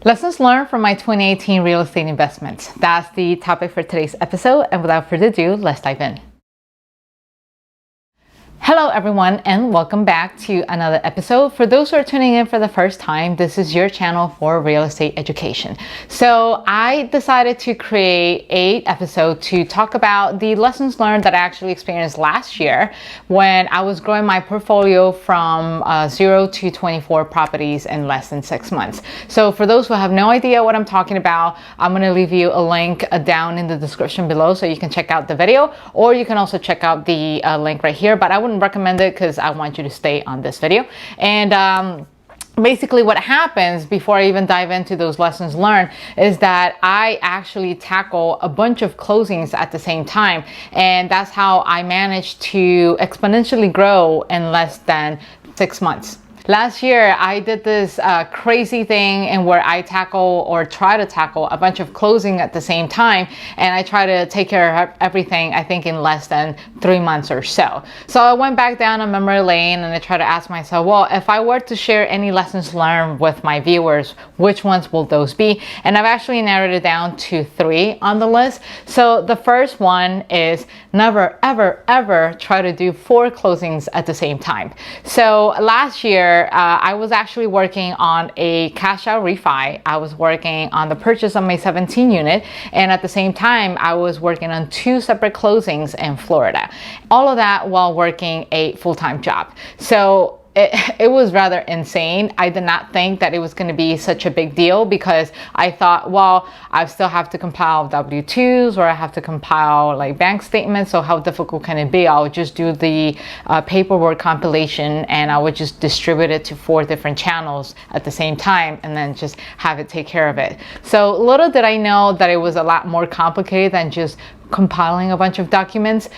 Lessons learned from my 2018 real estate investments. That's the topic for today's episode, and without further ado, let's dive in. Hello everyone, and welcome back to another episode. For those who are tuning in for the first time, this is your channel for real estate education. So I decided to create an episode to talk about the lessons learned that I actually experienced last year when I was growing my portfolio from 0 to 24 properties in less than 6 months. So for those who have no idea what I'm talking about, I'm going to leave you a link down in the description below so you can check out the video, or you can also check out the link right here, but I wouldn't recommend it because I want you to stay on this video. And basically what happens before I even dive into those lessons learned is that I actually tackle a bunch of closings at the same time, and that's how I managed to exponentially grow in less than 6 months. Last year, I did this crazy thing and where I tackle or try to tackle a bunch of closing at the same time, and I try to take care of everything, I think, in less than 3 months or so. So I went back down a memory lane and I tried to ask myself, well, if I were to share any lessons learned with my viewers, which ones will those be? And I've actually narrowed it down to 3 on the list. So the first one is never, ever, ever try to do 4 closings at the same time. So last year, I was actually working on a cash out refi. I was working on the purchase of my 17 unit, and at the same time I was working on 2 separate closings in Florida. All of that while working a full-time job. So it was rather insane. I did not think that it was going to be such a big deal because I thought, well, I still have to compile W-2s or I have to compile like bank statements. So how difficult can it be? I'll just do the paperwork compilation and I would just distribute it to 4 different channels at the same time and then just have it take care of it. So little did I know that it was a lot more complicated than just compiling a bunch of documents.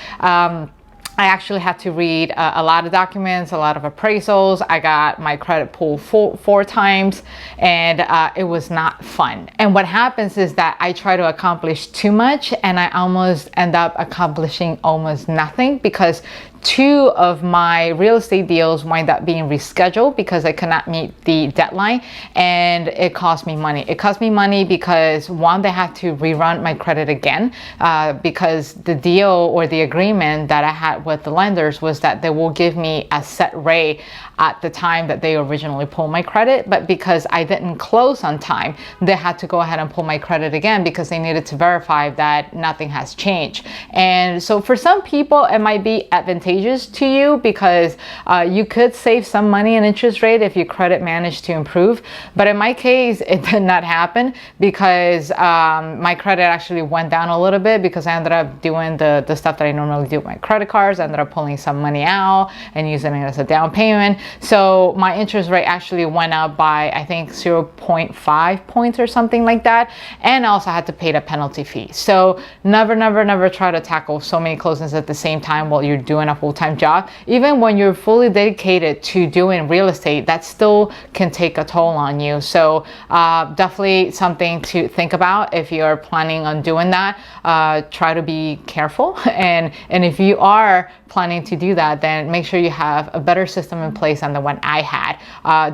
I actually had to read a lot of documents, a lot of appraisals. I got my credit pulled 4 times, and it was not fun. And what happens is that I try to accomplish too much and I almost end up accomplishing almost nothing because 2 of my real estate deals wind up being rescheduled because I could not meet the deadline, and it cost me money. It cost me money because, one, they had to rerun my credit again because the deal or the agreement that I had with the lenders was that they will give me a set rate at the time that they originally pulled my credit, but because I didn't close on time, they had to go ahead and pull my credit again because they needed to verify that nothing has changed. And so for some people it might be advantageous to you because you could save some money in interest rate if your credit managed to improve, but in my case it did not happen because my credit actually went down a little bit because I ended up doing the stuff that I normally do with my credit cards. I ended up pulling some money out and using it as a down payment. So my interest rate actually went up by, I think, 0.5 points or something like that. And I also had to pay the penalty fee. So never, never, never try to tackle so many closings at the same time while you're doing a full-time job. Even when you're fully dedicated to doing real estate, that still can take a toll on you. So definitely something to think about if you're planning on doing that. Try to be careful. And if you are planning to do that, then make sure you have a better system in place than the one I had.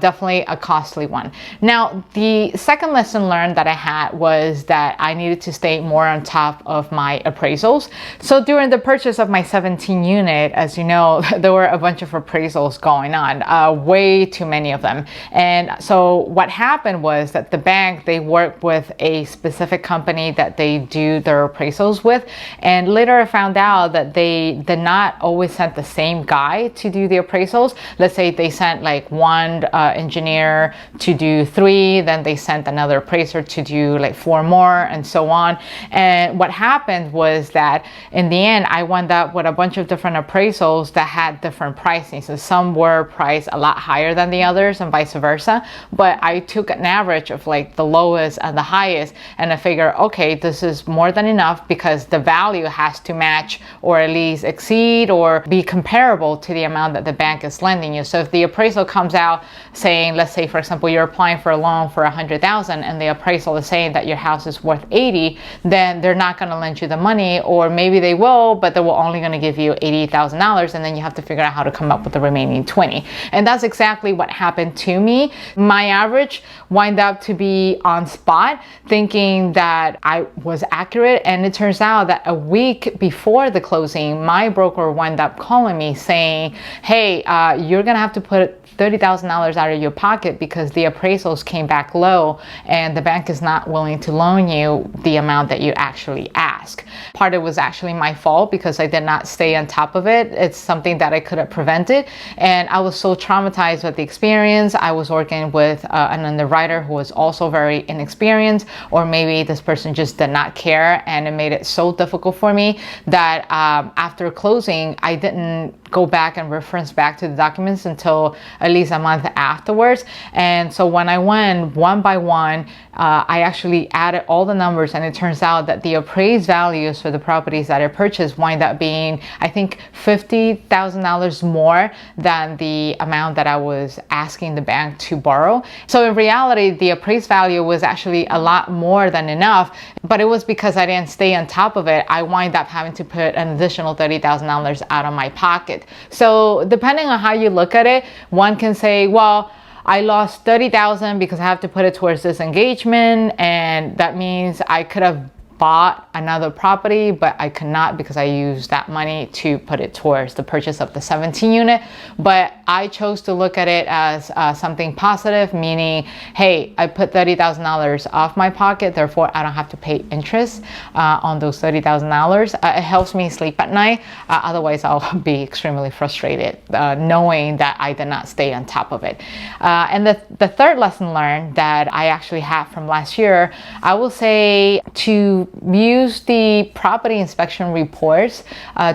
Definitely a costly one. Now, the second lesson learned that I had was that I needed to stay more on top of my appraisals. So during the purchase of my 17 unit, as you know, there were a bunch of appraisals going on, way too many of them. And so what happened was that the bank, they work with a specific company that they do their appraisals with. And later I found out that they did not always send the same guy to do the appraisals. Let's say they sent like 1 engineer to do 3, then they sent another appraiser to do like 4 more, and so on. And what happened was that in the end, I wound up with a bunch of different appraisals that had different pricing. So some were priced a lot higher than the others and vice versa. But I took an average of like the lowest and the highest, and I figured, okay, this is more than enough because the value has to match or at least exceed or be comparable to the amount that the bank is lending you. So if the appraisal comes out saying, let's say for example, you're applying for a loan for $100,000 and the appraisal is saying that your house is worth 80, then they're not going to lend you the money, or maybe they will, but they will only going to give you $88,000 $30,000, and then you have to figure out how to come up with the remaining 20. And that's exactly what happened to me. My average wind up to be on spot, thinking that I was accurate, and it turns out that a week before the closing, my broker wound up calling me saying, hey, you're gonna have to put $30,000 out of your pocket because the appraisals came back low and the bank is not willing to loan you the amount that you actually ask. Part of it was actually my fault because I did not stay on top of it. It's something that I could have prevented, and I was so traumatized with the experience. I was working with an underwriter who was also very inexperienced, or maybe this person just did not care, and it made it so difficult for me that after closing, I didn't go back and reference back to the documents until at least a month afterwards. And so when I went one by one, I actually added all the numbers, and it turns out that the appraised values for the properties that I purchased wind up being, I think, $50,000 more than the amount that I was asking the bank to borrow. So in reality, the appraised value was actually a lot more than enough, but it was because I didn't stay on top of it. I wind up having to put an additional $30,000 out of my pocket. So depending on how you look at it, one can say, well, I lost $30,000 because I have to put it towards this engagement, and that means I could have bought another property, but I could not because I used that money to put it towards the purchase of the 17 unit. But I chose to look at it as something positive, meaning, hey, I put $30,000 off my pocket, therefore I don't have to pay interest on those $30,000. It helps me sleep at night. Otherwise, I'll be extremely frustrated knowing that I did not stay on top of it. And the third lesson learned that I actually had from last year, I will say to use the property inspection reports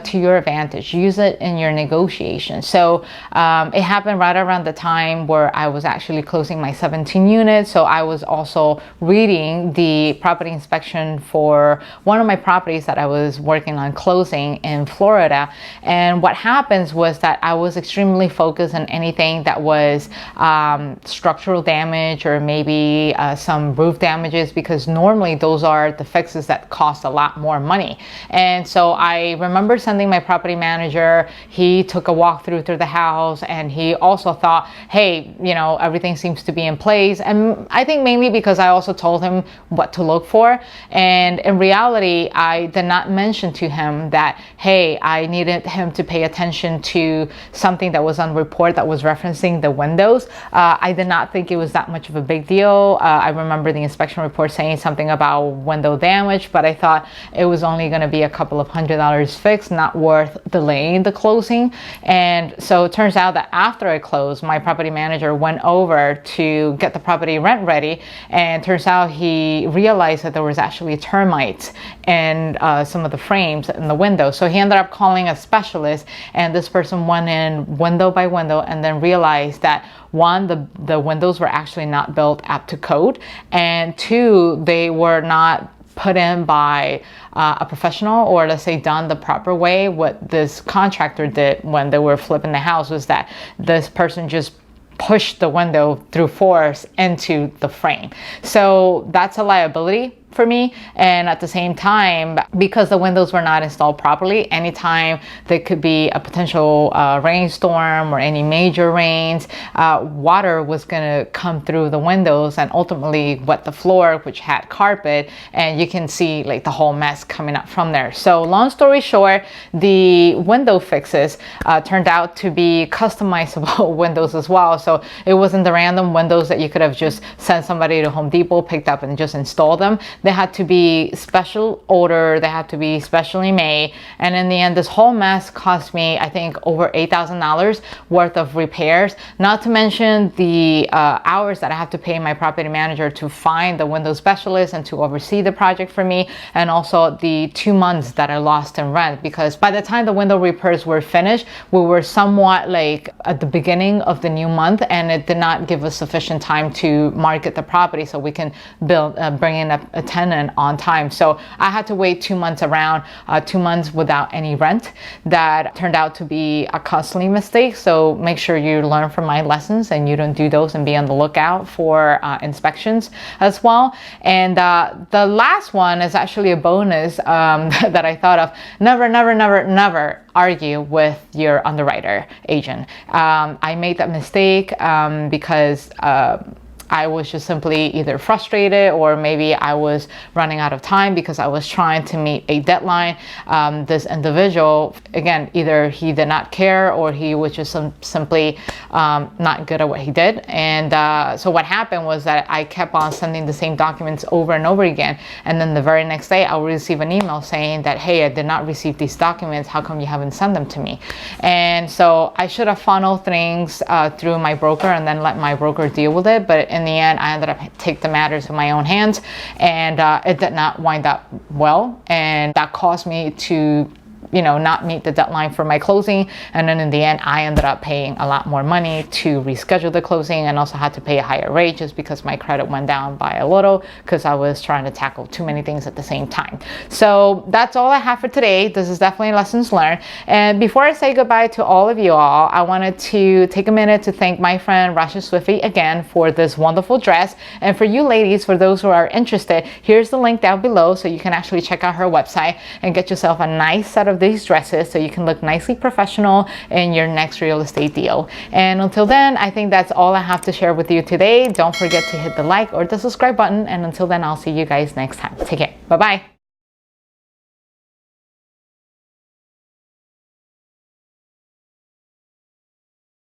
to your advantage. Use it in your negotiation. So it happened right around the time where I was actually closing my 17 units. So I was also reading the property inspection for one of my properties that I was working on closing in Florida. And what happens was that I was extremely focused on anything that was structural damage or maybe some roof damages, because normally those are the fixes that cost a lot more money. And so I remember sending my property manager. He took a walkthrough through the house, and he also thought, hey, you know, everything seems to be in place. And I think mainly because I also told him what to look for. And in reality, I did not mention to him that, hey, I needed him to pay attention to something that was on report that was referencing the windows. I did not think it was that much of a big deal. I remember the inspection report saying something about window damage, but I thought it was only going to be a couple of $100 fixed, not worth delaying the closing. And so it turns out that after I closed, my property manager went over to get the property rent ready, and turns out he realized that there was actually termites in some of the frames in the window. So he ended up calling a specialist, and this person went in window by window and then realized that, one, the windows were actually not built up to code, and two, they were not put in by a professional, or let's say done the proper way. What this contractor did when they were flipping the house was that this person just pushed the window through force into the frame. So that's a liability for me. And at the same time, because the windows were not installed properly, anytime there could be a potential rainstorm or any major rains, water was going to come through the windows and ultimately wet the floor, which had carpet, and you can see like the whole mess coming up from there. So long story short, the window fixes turned out to be customizable windows as well. So it wasn't the random windows that you could have just sent somebody to Home Depot, picked up and just installed them. They had to be special order, they had to be specially made, and in the end this whole mess cost me, I think, over $8,000 worth of repairs, not to mention the hours that I have to pay my property manager to find the window specialist and to oversee the project for me, and also the 2 months that I lost in rent, because by the time the window repairs were finished, we were somewhat like at the beginning of the new month, and it did not give us sufficient time to market the property so we can bring in a tenant on time. So I had to wait 2 months around, 2 months without any rent. That turned out to be a costly mistake. So make sure you learn from my lessons and you don't do those, and be on the lookout for inspections as well. And the last one is actually a bonus that I thought of. Never argue with your underwriter agent. I made that mistake because I was just simply either frustrated, or maybe I was running out of time because I was trying to meet a deadline. This individual, again, either he did not care or he was just simply not good at what he did. And so what happened was that I kept on sending the same documents over and over again. And then the very next day I would receive an email saying that, hey, I did not receive these documents. How come you haven't sent them to me? And so I should have funneled things through my broker and then let my broker deal with it. But in the end, I ended up taking the matters in my own hands, and it did not wind up well, and that caused me to not meet the deadline for my closing. And then in the end, I ended up paying a lot more money to reschedule the closing, and also had to pay a higher rate just because my credit went down by a little, because I was trying to tackle too many things at the same time. So that's all I have for today. This is definitely lessons learned. And before I say goodbye to all of you all, I wanted to take a minute to thank my friend Rasha Swifty again for this wonderful dress. And for you ladies, for those who are interested, here's the link down below so you can actually check out her website and get yourself a nice set of these dresses so you can look nicely professional in your next real estate deal. And until then, I think that's all I have to share with you today. Don't forget to hit the like or the subscribe button. And until then, I'll see you guys next time. Take care. Bye-bye.